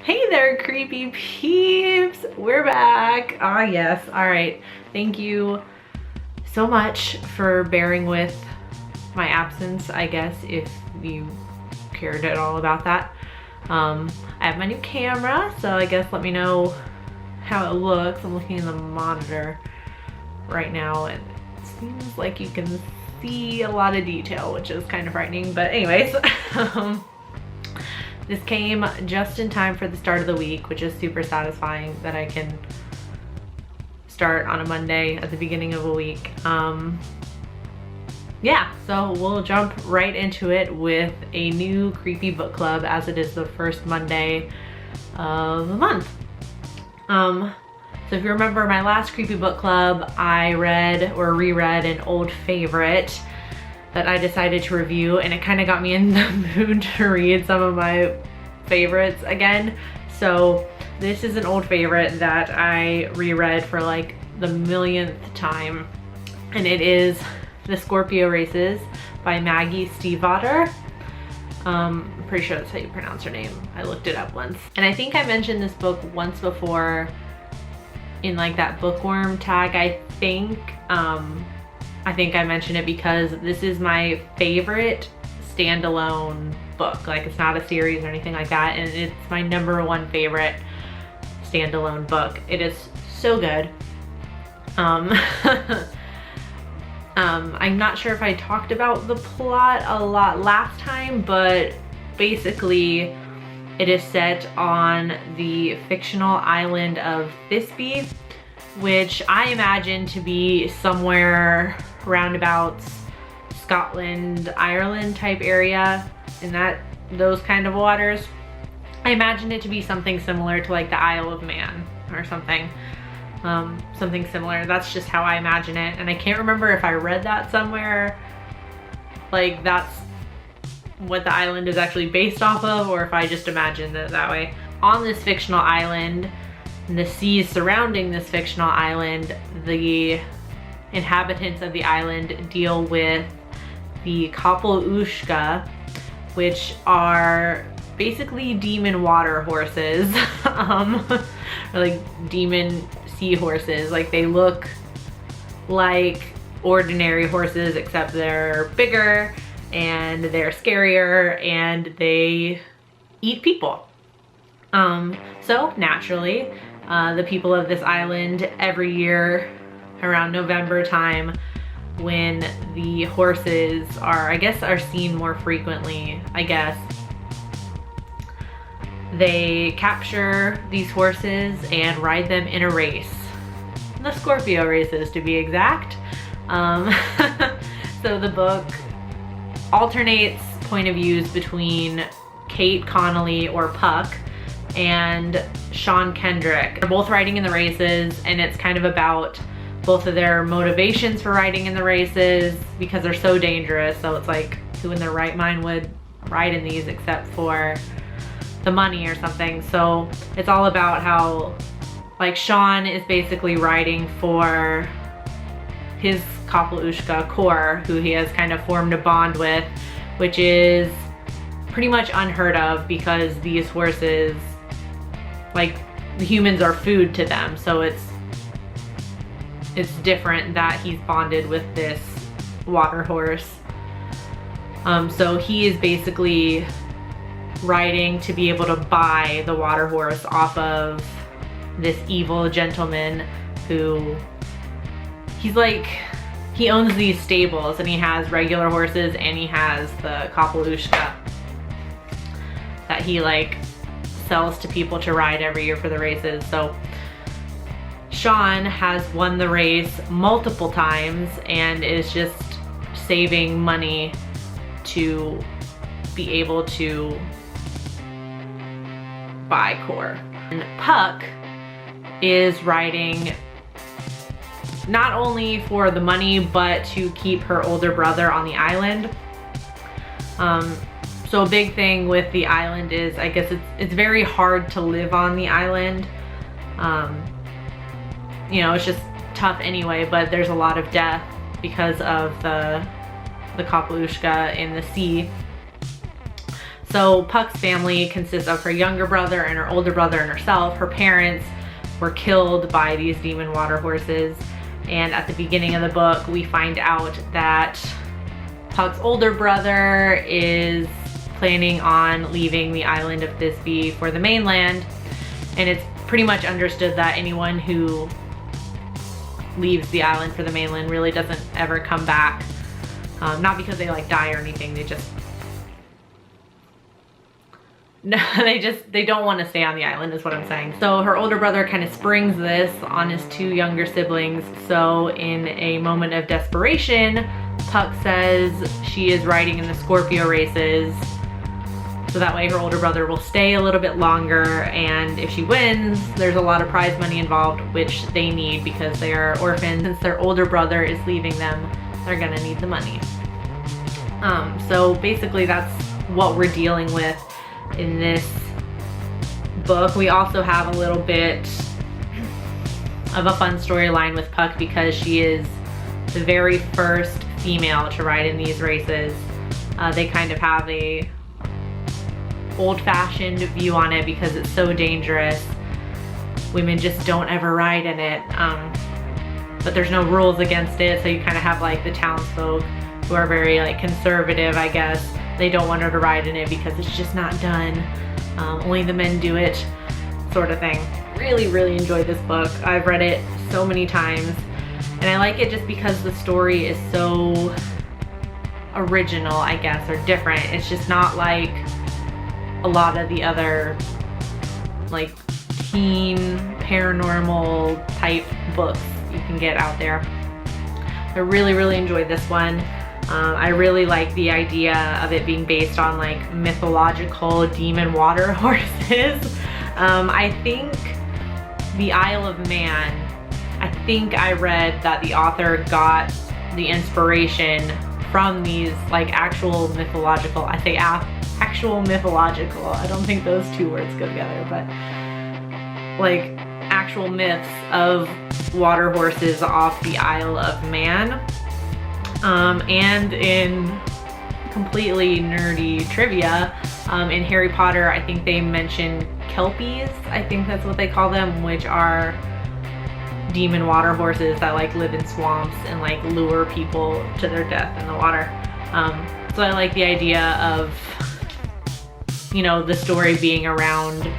Hey there, creepy peeps. We're back. Ah, yes. All right. Thank you so much for bearing with my absence, I guess, if you cared at all about that. I have my new camera, so I guess let me know how it looks. I'm looking in the monitor right now, and it seems like you can see a lot of detail, which is kind of frightening. But anyways, this came just in time for the start of the week, which is super satisfying that I can start on a Monday at the beginning of a week. Yeah, so we'll jump right into it with a new creepy book club, as it is the first Monday of the month. So if you remember my last creepy book club, I read or reread an old favorite that I decided to review, and it kind of got me in the mood to read some of my favorites again. So this is an old favorite that I reread for like the millionth time, and it is The Scorpio Races by Maggie Stiefvater. I'm pretty sure that's how you pronounce her name. I looked it up once. And I think I mentioned this book once before in like that bookworm tag, I think I mentioned it because this is my favorite standalone book. Like, it's not a series or anything like that, and it's my #1 favorite standalone book. It is so good. I'm not sure if I talked about the plot a lot last time, but basically it is set on the fictional island of Thisbe, which I imagine to be somewhere roundabouts Scotland, Ireland type area, in those kind of waters. I imagine it to be something similar to like the Isle of Man or something. Something similar. That's just how I imagine it. And I can't remember if I read that somewhere, like that's what the island is actually based off of, or if I just imagined it that way. On this fictional island, and the seas surrounding this fictional island, the inhabitants of the island deal with the Kaplushka, which are basically demon water horses, or like demon seahorses. Like, they look like ordinary horses, except they're bigger and they're scarier and they eat people. So naturally, the people of this island, every year around November time, when the horses are seen more frequently, I guess, they capture these horses and ride them in a race. The Scorpio races, to be exact. So the book alternates point of views between Kate Connolly, or Puck, and Sean Kendrick. They're both riding in the races, and it's kind of about both of their motivations for riding in the races, because they're so dangerous. So it's like, who in their right mind would ride in these except for the money or something? So it's all about how, like, Sean is basically riding for his Kaplushka core, who he has kind of formed a bond with, which is pretty much unheard of because these horses, like, the humans are food to them. So it's different that he's bonded with this water horse. So he is basically riding to be able to buy the water horse off of this evil gentleman who, he owns these stables, and he has regular horses and he has the Kaplushka that he like sells to people to ride every year for the races. So Sean has won the race multiple times and is just saving money to be able to buy core. And Puck is riding not only for the money, but to keep her older brother on the island. So a big thing with the island is, I guess it's very hard to live on the island. You know, it's just tough anyway, but there's a lot of death because of the Kaplushka in the sea. So Puck's family consists of her younger brother and her older brother and herself. Her parents were killed by these demon water horses. And at the beginning of the book, we find out that Puck's older brother is planning on leaving the island of Thisbe for the mainland. And it's pretty much understood that anyone who leaves the island for the mainland really doesn't ever come back. Not because they like die or anything, they just no, they don't want to stay on the island is what I'm saying. So her older brother kind of springs this on his two younger siblings. So in a moment of desperation, Puck says she is riding in the Scorpio races. So that way her older brother will stay a little bit longer, and if she wins, there's a lot of prize money involved, which they need because they are orphans. Since their older brother is leaving them, they're gonna need the money. So basically that's what we're dealing with in this book. We also have a little bit of a fun storyline with Puck because she is the very first female to ride in these races. They kind of have a old-fashioned view on it because it's so dangerous. Women just don't ever ride in it, but there's no rules against it, so you kind of have like the townsfolk who are very like conservative, I guess. They don't want her to ride in it because it's just not done. Only the men do it, sort of thing. Really, really enjoyed this book. I've read it so many times, and I like it just because the story is so original, I guess, or different. It's just not like a lot of the other like teen paranormal type books you can get out there. I really, really enjoyed this one. I really like the idea of it being based on like mythological demon water horses. I think the Isle of Man, I think I read that the author got the inspiration from these like actual mythological, I say actual mythological, I don't think those two words go together, but like actual myths of water horses off the Isle of Man. And in completely nerdy trivia, in Harry Potter, I think they mention kelpies, I think that's what they call them, which are demon water horses that like live in swamps and like lure people to their death in the water. So I like the idea of, you know, the story being around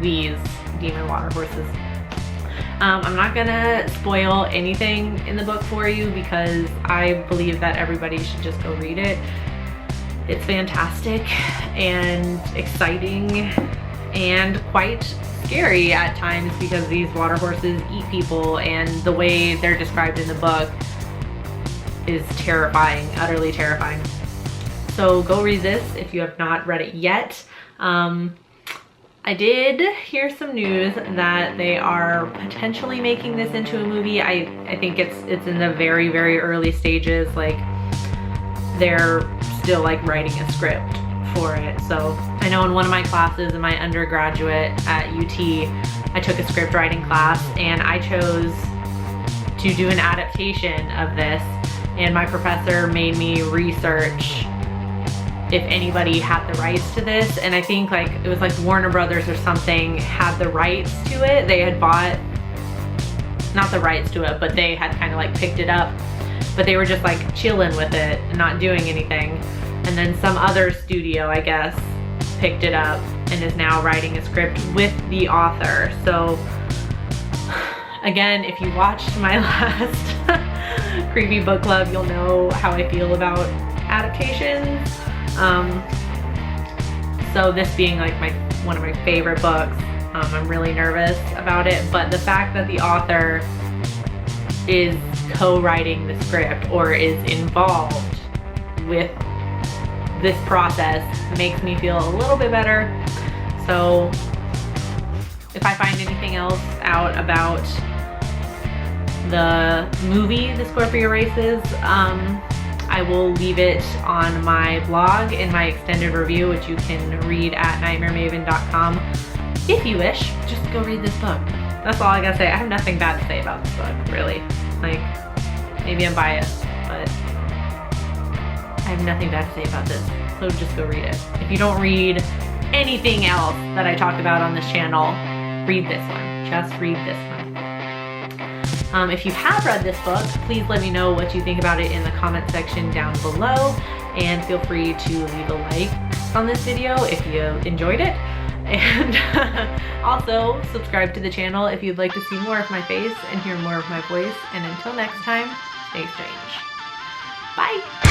these demon water horses. I'm not gonna spoil anything in the book for you because I believe that everybody should just go read it. It's fantastic and exciting and quite scary at times because these water horses eat people, and the way they're described in the book is terrifying, utterly terrifying. So go read this if you have not read it yet. I did hear some news that they are potentially making this into a movie. I think it's in the very, very early stages. Like they're still like writing a script for it. So I know in one of my classes in my undergraduate at UT, I took a script writing class and I chose to do an adaptation of this, and my professor made me research if anybody had the rights to this, and I think like it was like Warner Brothers or something had the rights to it. They had bought, not the rights to it, but they had kind of like picked it up, but they were just like chilling with it and not doing anything. And then some other studio, I guess, picked it up and is now writing a script with the author. So again, if you watched my last creepy book club, you'll know how I feel about adaptations. So this being like one of my favorite books, I'm really nervous about it, but the fact that the author is co-writing the script or is involved with this process makes me feel a little bit better. So if I find anything else out about the movie, The Scorpio Races, I will leave it on my blog in my extended review, which you can read at NightmareMaven.com. If you wish, just go read this book. That's all I gotta say. I have nothing bad to say about this book, really. Like, maybe I'm biased, but I have nothing bad to say about this. So just go read it. If you don't read anything else that I talked about on this channel, read this one. Just read this one. If you have read this book, please let me know what you think about it in the comment section down below, and feel free to leave a like on this video if you enjoyed it. And also subscribe to the channel if you'd like to see more of my face and hear more of my voice. And until next time, stay strange. Bye.